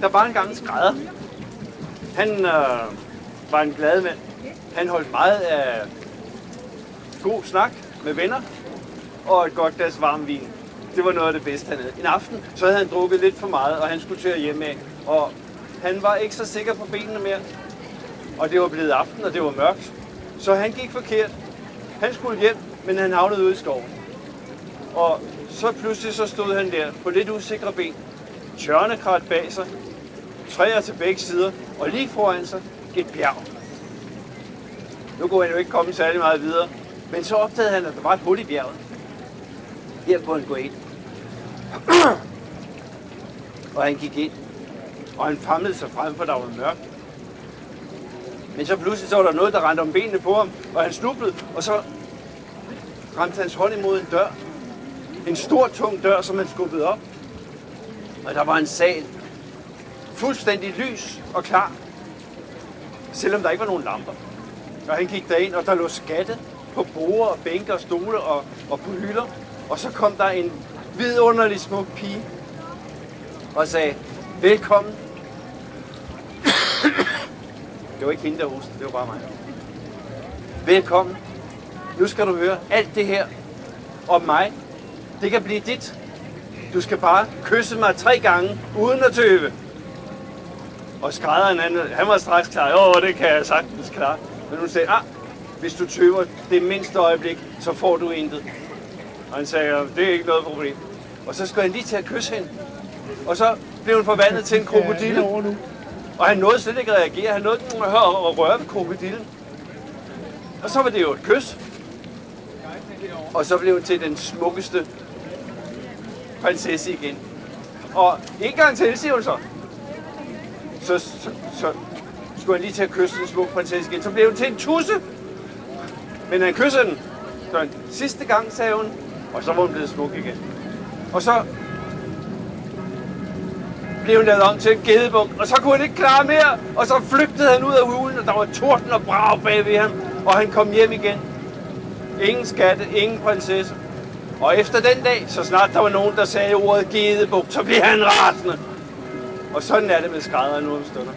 Der var engang en skrædder. Han var en glad mand. Han holdt meget af god snak med venner og et godt glas varm vin. Det var noget af det bedste, han havde. En aften så havde han drukket lidt for meget, og han skulle til at hjemme af. Og han var ikke så sikker på benene mere. Og det var blevet aften, og det var mørkt. Så han gik forkert. Han skulle hjem, men han havnede ude i skoven. Og så pludselig så stod han der på lidt usikre ben. Tjørnekrat bag sig. Træer til begge sider. Og lige foran sig et bjerg. Nu kunne han jo ikke komme særlig meget videre. Men så opdagede han, at der var et hul i bjerget. Her kunne han gå ind. Og han gik ind. Og han famlede sig frem, for der var mørkt. Men så pludselig så var der noget, der rendte om benene på ham. Og han snublede. Og så ramte hans hånd imod en dør. En stor, tung dør, som han skubbede op. Og der var en sal. Fuldstændig lys og klar. Selvom der ikke var nogen lamper. Og han gik derind, og der lå skatte på borde og bænke og stole og på hylder. Og så kom der en vidunderlig smuk pige og sagde, velkommen. Det var ikke hende, der hostede, det var bare mig. Velkommen. Nu skal du høre alt det her om mig. Det kan blive dit. Du skal bare kysse mig 3 gange, uden at tøve. Og skrædderen, han var straks klar. Det kan jeg sagtens klare. Men hun sagde, hvis du tøver det mindste øjeblik, så får du intet. Og han sagde, det er ikke noget problem. Og så skulle han lige til at kysse hende. Og så blev hun forvandlet til en krokodille. Og han nåede slet ikke at reagere. Han nåede at røre ved krokodillen. Og så var det jo et kys. Og så blev hun til den smukkeste prinsesse igen. Og en gang til, siger hun så. Så skulle han lige til at kysse den smukke prinsesse igen. Så blev hun til en tusse. Men han kyssede den. Så en sidste gang, sagde hun. Og så var hun blevet smuk igen. Og så blev hun lavet om til en gedebuk. Og så kunne han ikke klare mere. Og så flygtede han ud af hulen, og der var torden og brag bag ved ham. Og han kom hjem igen. Ingen skatte, ingen prinsesse. Og efter den dag, så snart der var nogen, der sagde ordet gedebuk, så blev han rasende. Og sådan er det med skræddere nu om stunder.